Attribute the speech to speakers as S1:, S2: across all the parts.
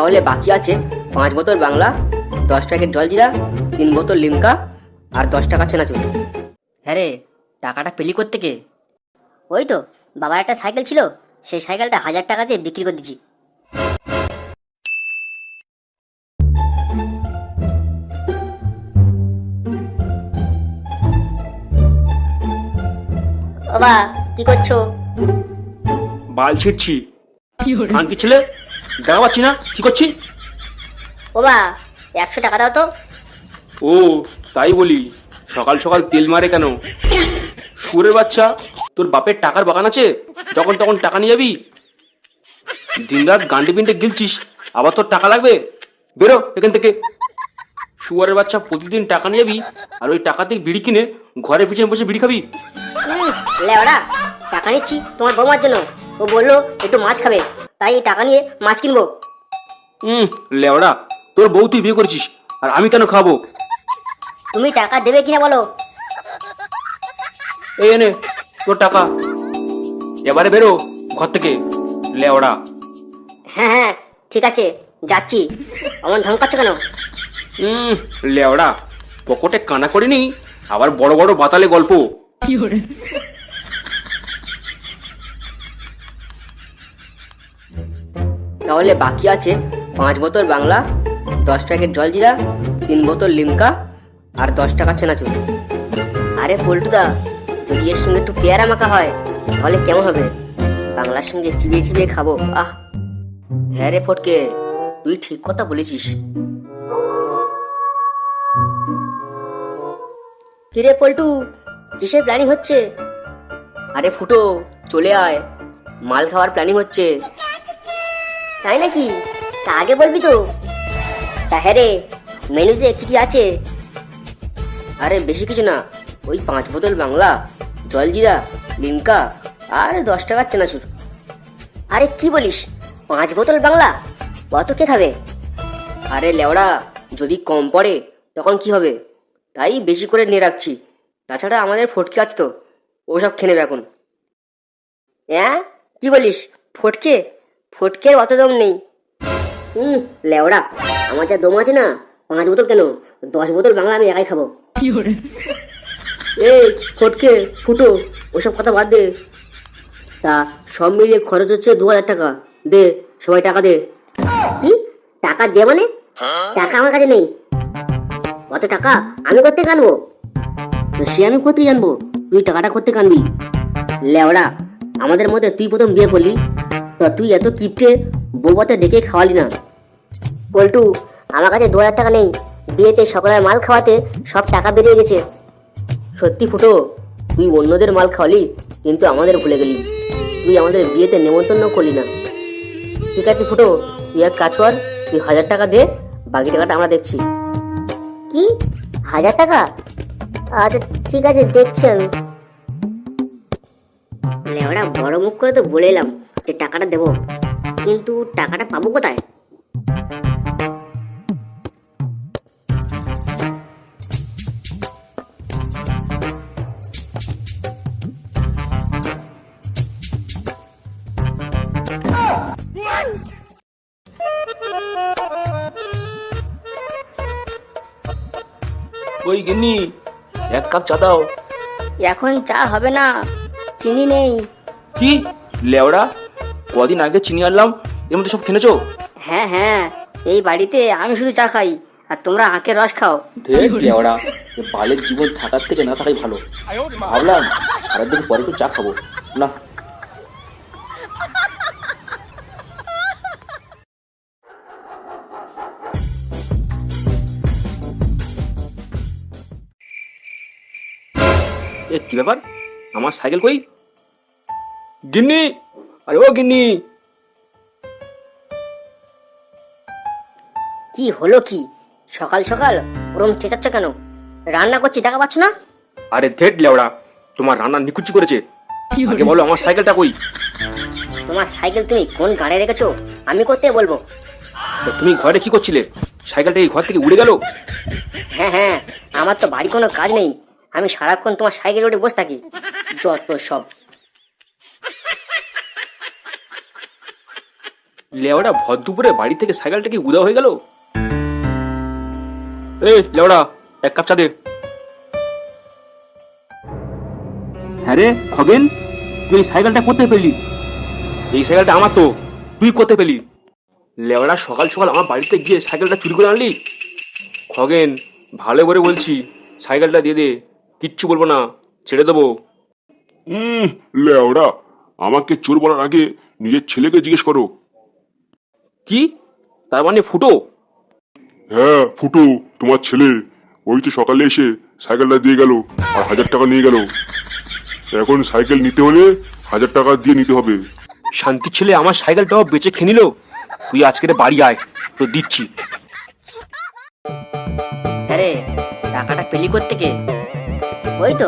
S1: তাহলে বাকি আছে 5 বোতল বাংলা, 10 প্যাকেট জলজিরা, 3 বোতল লিমকা আর 10 টাকা চেনাচুর। হ্যাঁ রে, টাকাটা পেলি করতে কে?
S2: ওই তো বাবার একটা সাইকেল ছিল, সেই সাইকেলটা 1000 টাকা দিয়ে বিক্রি করে দিচ্ছি। বাবা কি করছো?
S3: বাল ছিটছি। আনকি ছেলে দেখা পাচ্ছি না কি করছি?
S2: বাবা 100 টাকা দাও তো।
S3: ও তাই বলি, সকাল সকাল তেল মারে কেন? সুরের বাচ্চা, তোর বাপের টাকার বাগান আছে, যখন তখন টাকা নিয়ে যাবি। দিনরাত গান্ডে পিন্ডে গিলছিস, আবার তোর টাকা লাগবে? বেরো এখান থেকে। শুয়ারের বাচ্চা, প্রতিদিন টাকা নিয়ে যাবি আর ওই টাকা দিয়ে বিড়ি কিনে ঘরের পিছনে বসে বিড়ি খাবি।
S2: লেওড়া, টাকা নিচ্ছি তোমার বৌমার জন্য। ও বললো একটু মাছ খাবে, তাই এই টাকা নিয়ে মাছ কিনবো।
S3: লেওড়া, তোর বউ তুই বিয়ে করেছিস আর আমি কেন খাবো?
S2: তুমি টাকা দেবে কিনা বলো।
S3: এই এনে তোর টাকা, এবারে বেরো ঘর থেকে লেওড়া।
S2: হ্যাঁ হ্যাঁ ঠিক আছে, যাচ্ছি। অমন ধমকাচ্ছ কেন?
S3: লেওড়া, পকেটে কানা করিনি, আবার বড় বড় বাতালে গল্প।
S1: তাহলে বাকি আছে 5 বোতল বাংলা, 10 প্যাকেট জলজিরা, 3 বোতল লিমকা আর 10 টাকা চেনাচুর। আরে পল্টুদা, যদি এর সঙ্গে একটু পেয়ারা মাখা হয় তাহলে কেমন হবে? বাংলার সঙ্গে চিবিয়ে চিবিয়ে খাবো। আহ, হ্যাঁ রে ফটকে, তুই ঠিক কথা বলেছিস।
S2: কিরে পল্টু, কিসের প্ল্যানিং হচ্ছে?
S1: আরে ফুটো, চলে আয়, মাল খাওয়ার প্ল্যানিং হচ্ছে।
S2: তাই নাকি? তা আগে বলবি তো। তা হ্যাঁ রে, মেনুতে কি কি আছে?
S1: আরে বেশি কিছু না, ওই 5 বোতল বাংলা, জলজিরা, লিমকা আর 10 টাকার চেনাচুর।
S2: আরে কি বলিস, 5 বোতল বাংলা? কত কে খাবে?
S1: আরে লেওড়া, যদি কম পড়ে তখন কি হবে, তাই বেশি করে নিয়ে রাখছি। তাছাড়া আমাদের ফটকে আছে তো, ওসব খেয়ে নেবে এখন।
S2: হ্যাঁ কি বলিস? ফটকে? ফটকের অত দম নেই। লেওড়া, আমার যা দম আছে না, 5 বোতল কেন, 10 বোতল বাংলা আমি একাই খাবো।
S1: এই ফটকে, ফুটো, ওসব কথা বাদ দে। তা সব মিলিয়ে খরচ হচ্ছে 2000 টাকা। দে, সবাই টাকা দে।
S2: কি? টাকা দে মানে? টাকা আমার কাছে নেই। অত টাকা আমি করতে আনবো?
S1: তো সে আমি কোথায় জানবো, তুই টাকাটা করতে আনবি। লেওড়া, আমাদের মধ্যে তুই প্রথম বিয়ে করলি, তো তুই এত কিপটে বউবাতে ডেকে খাওয়ালি না।
S2: পল্টু, আমার কাছে 2000 টাকা নেই। বিয়েতে সকলের মাল খাওয়াতে সব টাকা বেরিয়ে গেছে।
S1: সত্যি ফুটো, তুই অন্যদের মাল খাওয়ালি কিন্তু আমাদের ভুলে গেলি। তুই আমাদের বিয়েতে নেমন্তন্ন করলি না। ঠিক আছে ফুটো, তুই এক কাজ কর, তুই 1000 টাকা দে, বাকি টাকাটা আমরা দেখছি।
S2: কি? 1000 টাকা? আচ্ছা ঠিক আছে, দেখছি আমি। লেওড়া, বড় মুখ করে তো বলে এলাম যে টাকাটা দেবো, কিন্তু টাকাটা পাবো কোথায়?
S3: ওই গিন্নি, এক কাপ চা দাও।
S2: এখন চা হবে না, চিনি নেই।
S3: কি লেওড়া, কদিন আগে চিনি আনলাম, এর মধ্যে সব কিনেছো?
S2: হ্যাঁ হ্যাঁ, এই বাড়িতে আমি শুধু চা খাই আর তোমরা আখের রস খাও।
S3: লেওড়া, বালের জীবন থাকার থেকে না থাকাই ভালো। ভাবলাম সারাদিন পরে একটু চা খাবো, না। এ কি ব্যাপার, আমার সাইকেল কই? গিন্নি, আরে ও গিন্নি।
S2: কি হলো কি? সকাল সকাল ওরম চেঁচাচ্ছ কেন? রান্না করছি, দেখা পাচ্ছ না?
S3: আরে ধেট লেওড়া, তোমার রান্না নিকুচি করেছে। আগে বলো আমার সাইকেলটা কই?
S2: তোমার সাইকেল তুমি কোন গাড়ি রেখেছো আমি করতে বলবো।
S3: তো তুমি ঘরে কি করছিলে? সাইকেলটা এই ঘর থেকে উড়ে গেল।
S2: হ্যাঁ হ্যাঁ, আমার তো বাড়ি কোনো কাজ নেই, আমি সারাক্ষণ তোমার সাইকেল উঠে বসে থাকি। যত সব।
S3: লেওড়া ভর দুপুরে বাড়ি থেকে সাইকেলটা কি উদা হয়ে গেল? এই লেওড়া, এক কাপ চা দে। হ্যাঁ রে খগেন, তুই এই সাইকেলটা কোথায় পেলি? এই সাইকেলটা আমার তো, তুই কোথায় পেলি? লেওড়া সকাল সকাল আমার বাড়িতে গিয়ে সাইকেলটা চুরি করে আনলি? খগেন, ভালো করে বলছি, সাইকেলটা দিয়ে দে, কিচ্ছু বলবো না, ছেড়ে দেবো।
S4: লেওড়া, আমাকে চোর বলার আগে নিজের ছেলেকে জিজ্ঞেস করো।
S3: কি? তার মানে ফুটো?
S4: হ্যাঁ ফুটু, তোমার ছেলে। ওই তো সকালে এসে সাইকেলটা দিয়ে গেল আর 1000 টাকা নিয়ে গেল। এখন সাইকেল নিতে হলে 1000 টাকা দিয়ে নিতে হবে।
S3: শান্তির ছেলে আমার সাইকেলটাও বেঁচে খেয়ে নিল। তুই আজকের বাড়ি আয়, তো দিচ্ছি।
S2: হ্যাঁ রে, টাকাটা পেলি কোত্থেকে? ওই তো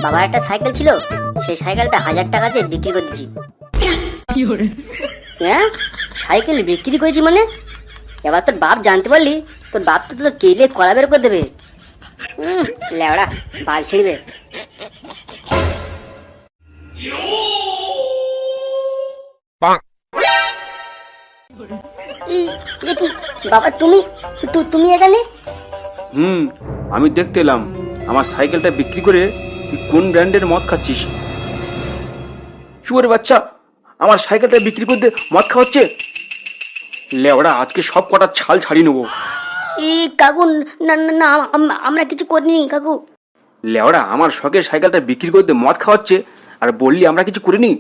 S2: বাবার একটা সাইকেল ছিল, সেই সাইকেলটা 1000 টাকা দিয়ে বিক্রি করে দিচ্ছি। হ্যাঁ, সাইকেল বিক্রি করেছি মানে? এবার তোর বাপ জানতে পারলি, তোর বাপ তো তোর কেলে কলা বের করে দেবে। লেওড়া, বাল ছিঁড়বে। এ কি বাবা, তুমি তুমি এখানে?
S3: আমি দেখতে এলাম আমার সাইকেলটা বিক্রি করে তুই কোন ব্র্যান্ডের মদ খাচ্ছিস। শুয়োরের বাচ্চা, আমার সাইকেলটা বিক্রি করতে মদ খাওয়াচ্ছে। লেওড়া, আজকে সব কটা ছাল ছাড়িয়ে নেবো।
S2: এই কাকু, না না না, আমরা কিছু করিনি কাকু।
S3: লেওড়া, আমার শখের সাইকেলটা বিক্রি করতে মদ খাওয়াচ্ছে আর বললি আমরা কিছু করিনি?